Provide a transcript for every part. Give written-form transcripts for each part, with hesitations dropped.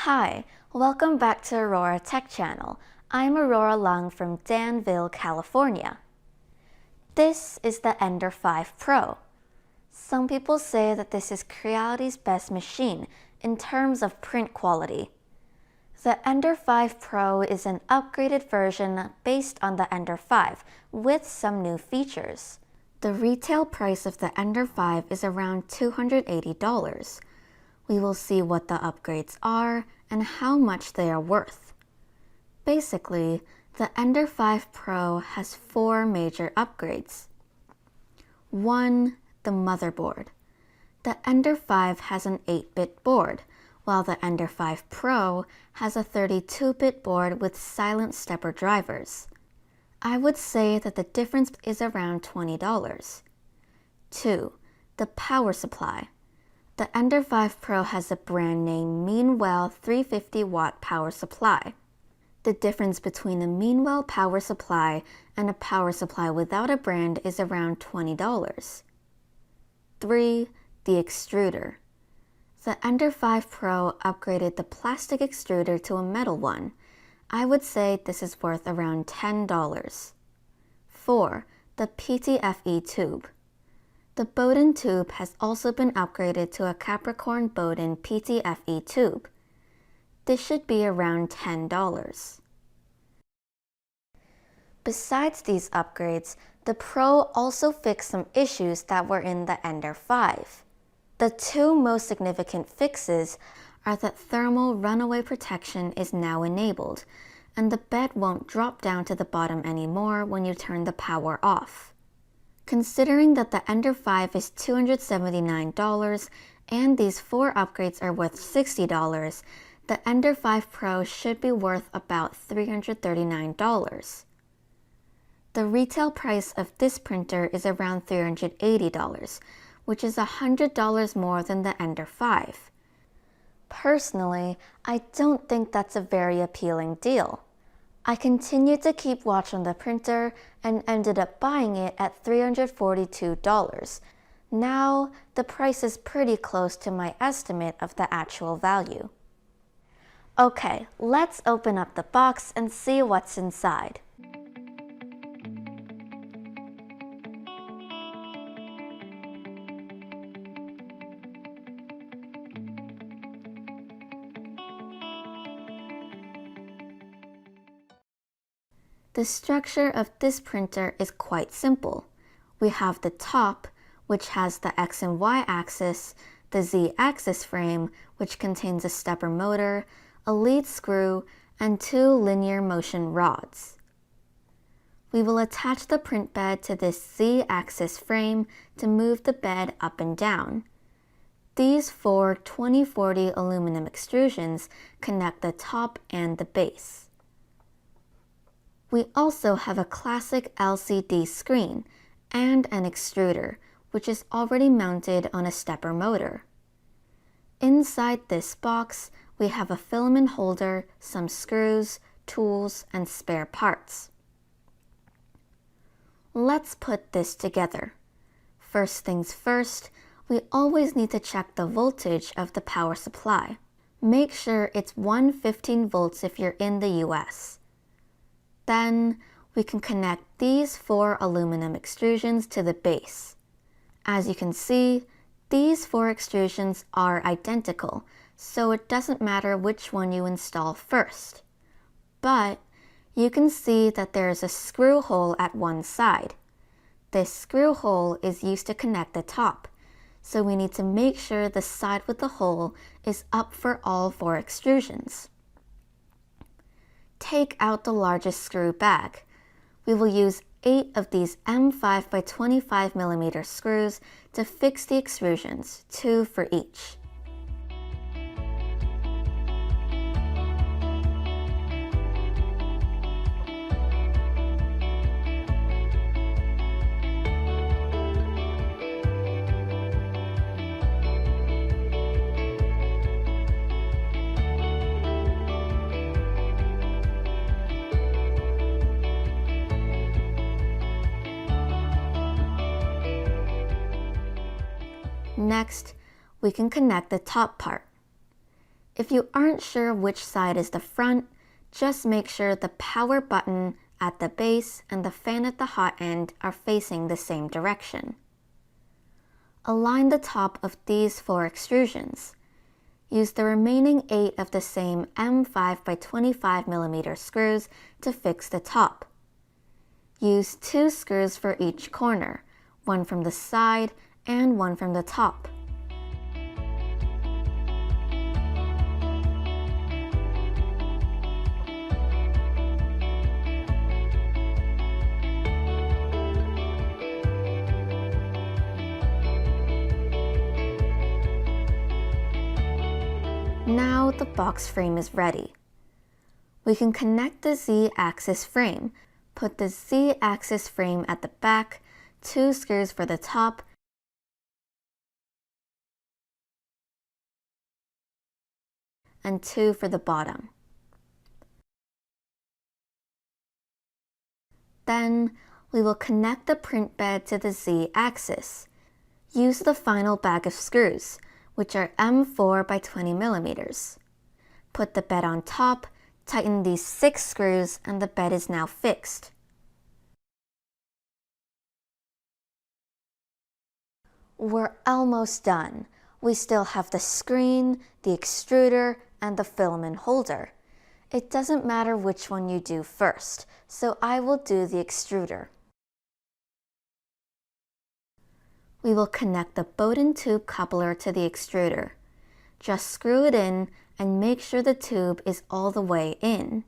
Hi, welcome back to Aurora Tech Channel. I'm Aurora Lung from Danville, California. This is the Ender-5 Pro. Some people say that this is Creality's best machine in terms of print quality. The Ender-5 Pro is an upgraded version based on the Ender-5 with some new features. The retail price of the Ender-5 is around $280. We will see what the upgrades are and how much they are worth. Basically, the Ender-5 Pro has 4 major upgrades. 1. The motherboard. The Ender-5 has an 8-bit board, while the Ender-5 Pro has a 32-bit board with silent stepper drivers. I would say that the difference is around $20. 2. The power supply. The Ender-5 Pro has a brand name Meanwell 350-watt power supply. The difference between a Meanwell power supply and a power supply without a brand is around $20. 3. The extruder. The Ender-5 Pro upgraded the plastic extruder to a metal one. I would say this is worth around $10. 4. The PTFE tube. The Bowden tube has also been upgraded to a Capricorn Bowden PTFE tube. This should be around $10. Besides these upgrades, the Pro also fixed some issues that were in the Ender-5. The 2 most significant fixes are that thermal runaway protection is now enabled, and the bed won't drop down to the bottom anymore when you turn the power off. Considering that the Ender-5 is $279 and these 4 upgrades are worth $60, the Ender-5 Pro should be worth about $339. The retail price of this printer is around $380, which is $100 more than the Ender-5. Personally, I don't think that's a very appealing deal. I continued to keep watch on the printer and ended up buying it at $342. Now, the price is pretty close to my estimate of the actual value. Okay, let's open up the box and see what's inside. The structure of this printer is quite simple. We have the top, which has the X and Y axis, the Z axis frame, which contains a stepper motor, a lead screw, and 2 linear motion rods. We will attach the print bed to this Z axis frame to move the bed up and down. These 4 2040 aluminum extrusions connect the top and the base. We also have a classic LCD screen and an extruder, which is already mounted on a stepper motor. Inside this box, we have a filament holder, some screws, tools, and spare parts. Let's put this together. First things first, we always need to check the voltage of the power supply. Make sure it's 115 volts if you're in the US. Then, we can connect these 4 aluminum extrusions to the base. As you can see, these 4 extrusions are identical, so it doesn't matter which one you install first. But, you can see that there is a screw hole at one side. This screw hole is used to connect the top, so we need to make sure the side with the hole is up for all 4 extrusions. Take out the largest screw bag. We will use 8 of these M5 by 25mm screws to fix the extrusions, 2 for each. Next, we can connect the top part. If you aren't sure which side is the front, just make sure the power button at the base and the fan at the hot end are facing the same direction. Align the top of these 4 extrusions. Use the remaining 8 of the same M5 by 25mm screws to fix the top. Use 2 screws for each corner, one from the side and one from the top. Now the box frame is ready. We can connect the Z-axis frame. Put the Z-axis frame at the back, 2 screws for the top, and 2 for the bottom. Then we will connect the print bed to the Z-axis. Use the final bag of screws, which are M4 by 20mm. Put the bed on top, tighten these 6 screws, and the bed is now fixed. We're almost done. We still have the screen, the extruder, and the filament holder. It doesn't matter which one you do first, so I will do the extruder. We will connect the Bowden tube coupler to the extruder. Just screw it in and make sure the tube is all the way in.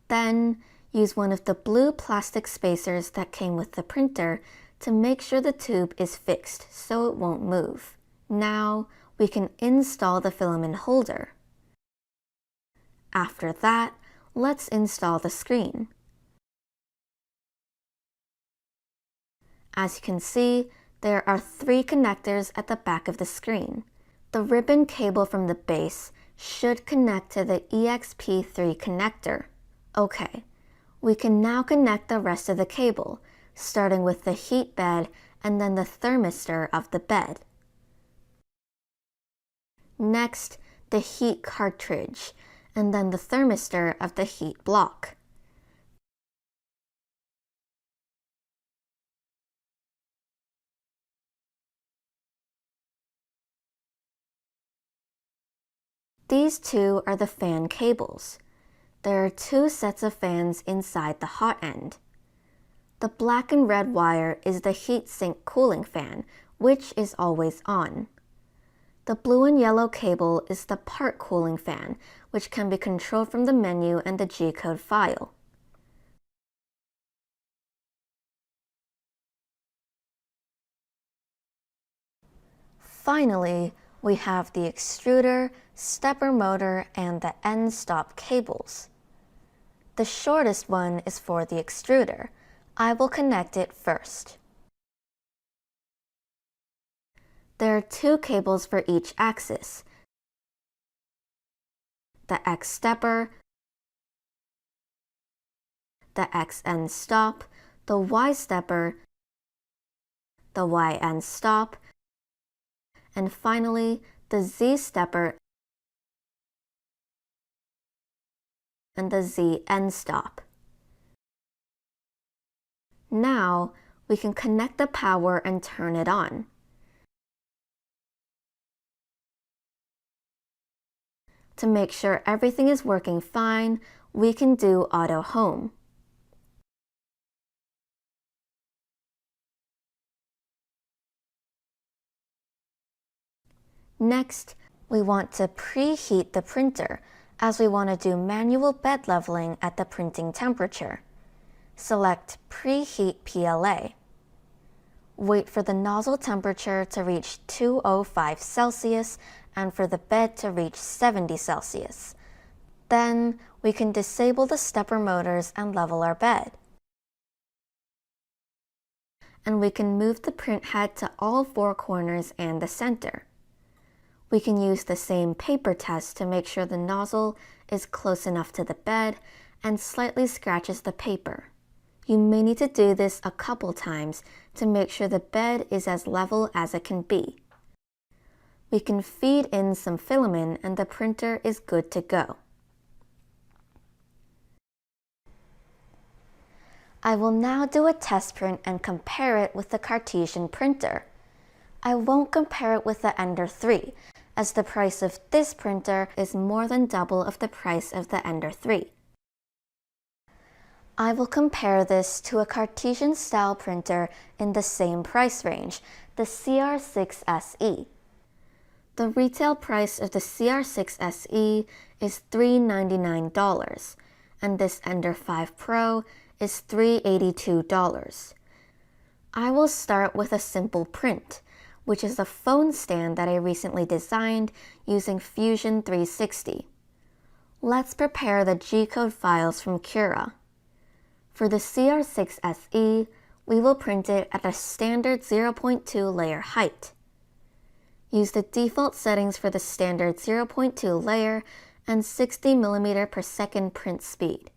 Then, use one of the blue plastic spacers that came with the printer to make sure the tube is fixed so it won't move. Now, we can install the filament holder. After that, let's install the screen. As you can see, there are 3 connectors at the back of the screen. The ribbon cable from the base should connect to the EXP3 connector. Okay, we can now connect the rest of the cable, starting with the heat bed and then the thermistor of the bed. Next, the heat cartridge, and then the thermistor of the heat block. These 2 are the fan cables. There are 2 sets of fans inside the hot end. The black and red wire is the heatsink cooling fan, which is always on. The blue and yellow cable is the part cooling fan, which can be controlled from the menu and the G-code file. Finally, we have the extruder, stepper motor, and the end stop cables. The shortest one is for the extruder. I will connect it first. There are 2 cables for each axis. The X stepper, the X end stop, the Y stepper, the Y end stop, and finally the Z stepper and the Z end stop. Now we can connect the power and turn it on. To make sure everything is working fine, we can do auto home. Next, we want to preheat the printer, as we want to do manual bed leveling at the printing temperature. Select Preheat PLA. Wait for the nozzle temperature to reach 205 Celsius and for the bed to reach 70 Celsius. Then, we can disable the stepper motors and level our bed. And we can move the print head to all 4 corners and the center. We can use the same paper test to make sure the nozzle is close enough to the bed and slightly scratches the paper. You may need to do this a couple times to make sure the bed is as level as it can be. We can feed in some filament and the printer is good to go. I will now do a test print and compare it with the Cartesian printer. I won't compare it with the Ender-3, as the price of this printer is more than double of the price of the Ender-3. I will compare this to a Cartesian style printer in the same price range, the CR-6 SE. The retail price of the CR-6 SE is $399, and this Ender-5 Pro is $382. I will start with a simple print, which is a phone stand that I recently designed using Fusion 360. Let's prepare the G-code files from Cura. For the CR-6 SE, we will print it at a standard 0.2 layer height. Use the default settings for the standard 0.2 layer and 60 mm per second print speed.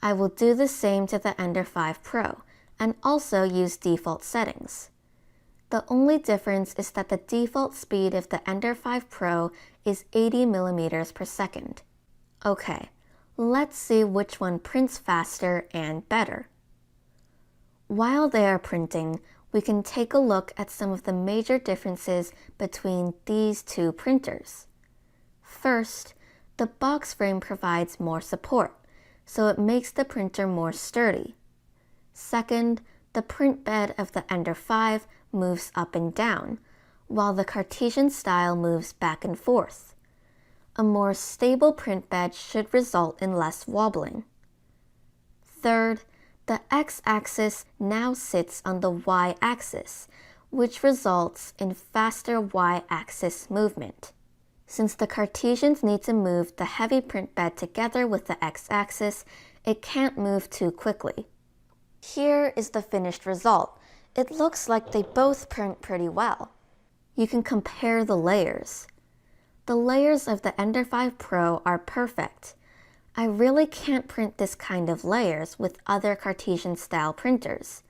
I will do the same to the Ender-5 Pro and also use default settings. The only difference is that the default speed of the Ender-5 Pro is 80 mm per second. Okay, let's see which one prints faster and better. While they are printing, we can take a look at some of the major differences between these two printers. First, the box frame provides more support, so it makes the printer more sturdy. Second, the print bed of the Ender-5 moves up and down, while the Cartesian style moves back and forth. A more stable print bed should result in less wobbling. Third, the x-axis now sits on the y-axis, which results in faster y-axis movement. Since the Cartesians need to move the heavy print bed together with the x-axis, it can't move too quickly. Here is the finished result. It looks like they both print pretty well. You can compare the layers. The layers of the Ender-5 Pro are perfect. I really can't print this kind of layers with other Cartesian style printers.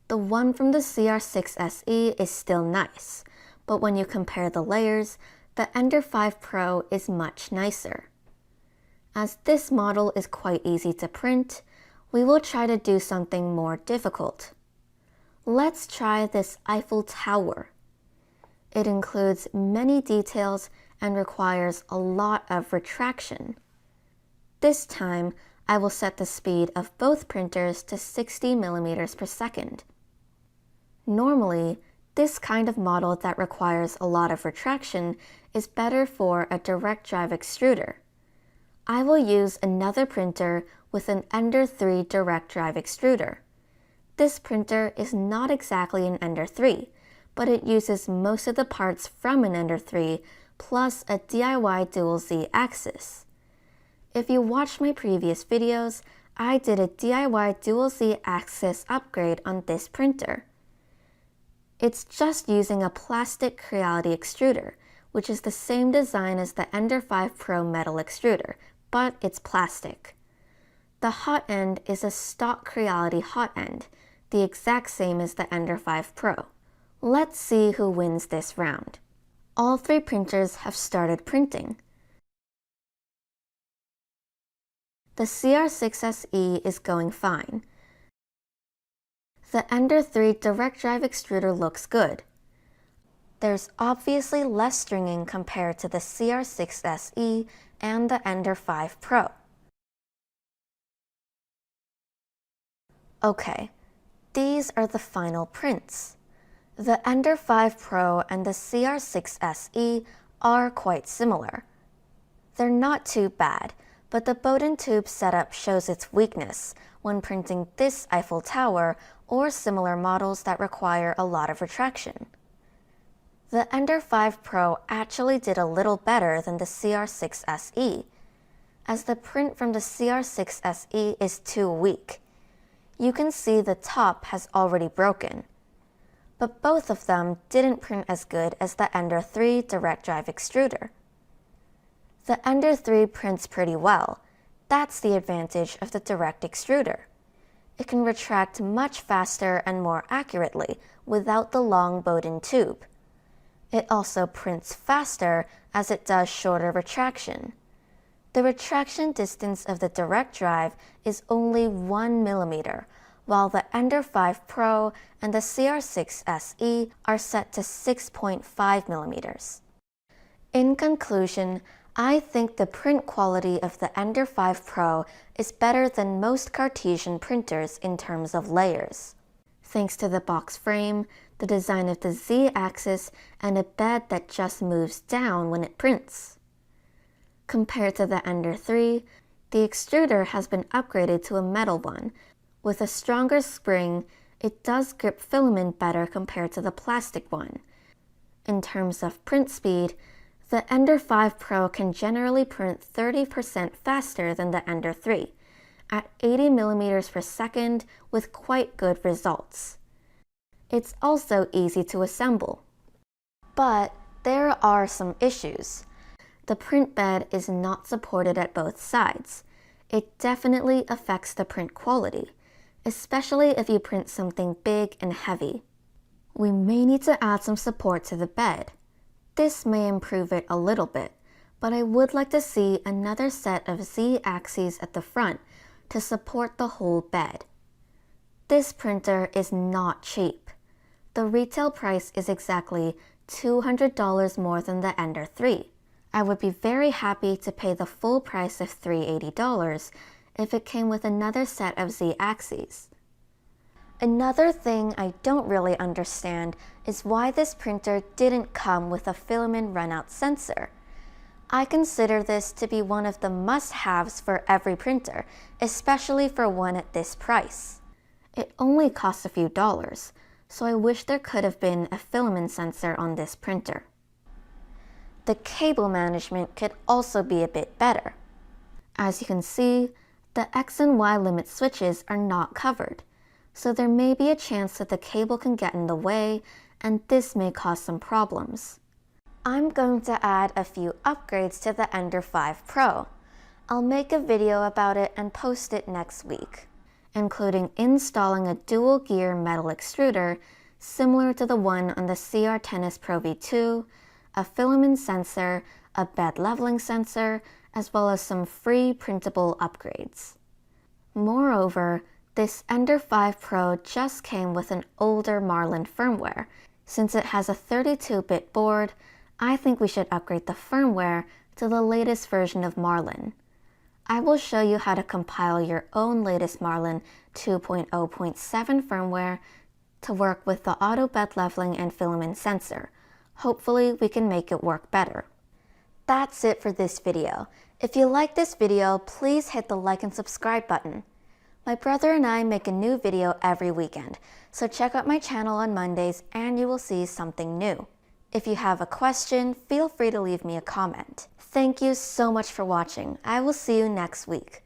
The one from the CR-6 SE is still nice, but when you compare the layers, the Ender-5 Pro is much nicer. As this model is quite easy to print, we will try to do something more difficult. Let's try this Eiffel Tower. It includes many details and requires a lot of retraction. This time, I will set the speed of both printers to 60 mm per second. Normally, this kind of model that requires a lot of retraction is better for a direct drive extruder. I will use another printer with an Ender-3 direct drive extruder. This printer is not exactly an Ender-3, but it uses most of the parts from an Ender-3 plus a DIY dual Z axis. If you watched my previous videos, I did a DIY dual Z axis upgrade on this printer. It's just using a plastic Creality extruder, which is the same design as the Ender-5 Pro metal extruder, but it's plastic. The hot end is a stock Creality hot end, the exact same as the Ender-5 Pro. Let's see who wins this round. All three printers have started printing. The CR-6 SE is going fine. The Ender-3 direct drive extruder looks good. There's obviously less stringing compared to the CR-6 SE and the Ender-5 Pro. Okay, these are the final prints. The Ender-5 Pro and the CR-6 SE are quite similar. They're not too bad, but the Bowden tube setup shows its weakness when printing this Eiffel Tower or similar models that require a lot of retraction. The Ender-5 Pro actually did a little better than the CR-6 SE, as the print from the CR-6 SE is too weak. You can see the top has already broken. But both of them didn't print as good as the Ender-3 direct drive extruder. The Ender-3 prints pretty well. That's the advantage of the direct extruder. It can retract much faster and more accurately without the long Bowden tube. It also prints faster as it does shorter retraction. The retraction distance of the direct drive is only 1 millimeter, while the Ender-5 Pro and the CR-6 SE are set to 6.5 millimeters. In conclusion, I think the print quality of the Ender-5 Pro is better than most Cartesian printers in terms of layers. Thanks to the box frame, the design of the Z-axis, and a bed that just moves down when it prints. Compared to the Ender-3, the extruder has been upgraded to a metal one. With a stronger spring, it does grip filament better compared to the plastic one. In terms of print speed, the Ender-5 Pro can generally print 30% faster than the Ender-3, at 80 millimeters per second with quite good results. It's also easy to assemble. But there are some issues. The print bed is not supported at both sides. It definitely affects the print quality, especially if you print something big and heavy. We may need to add some support to the bed. This may improve it a little bit, but I would like to see another set of Z-axes at the front to support the whole bed. This printer is not cheap. The retail price is exactly $200 more than the Ender-3. I would be very happy to pay the full price of $380 if it came with another set of Z-axes. Another thing I don't really understand is why this printer didn't come with a filament runout sensor. I consider this to be one of the must-haves for every printer, especially for one at this price. It only costs a few dollars, so I wish there could have been a filament sensor on this printer. The cable management could also be a bit better. As you can see, the X and Y limit switches are not covered, so there may be a chance that the cable can get in the way, and this may cause some problems. I'm going to add a few upgrades to the Ender-5 Pro. I'll make a video about it and post it next week, including installing a dual gear metal extruder similar to the one on the CR-10S Pro V2, a filament sensor, a bed leveling sensor, as well as some free printable upgrades. Moreover, this Ender-5 Pro just came with an older Marlin firmware. Since it has a 32-bit board, I think we should upgrade the firmware to the latest version of Marlin. I will show you how to compile your own latest Marlin 2.0.7 firmware to work with the auto bed leveling and filament sensor. Hopefully we can make it work better. That's it for this video. If you like this video, please hit the like and subscribe button. My brother and I make a new video every weekend, so check out my channel on Mondays and you will see something new. If you have a question, feel free to leave me a comment. Thank you so much for watching. I will see you next week.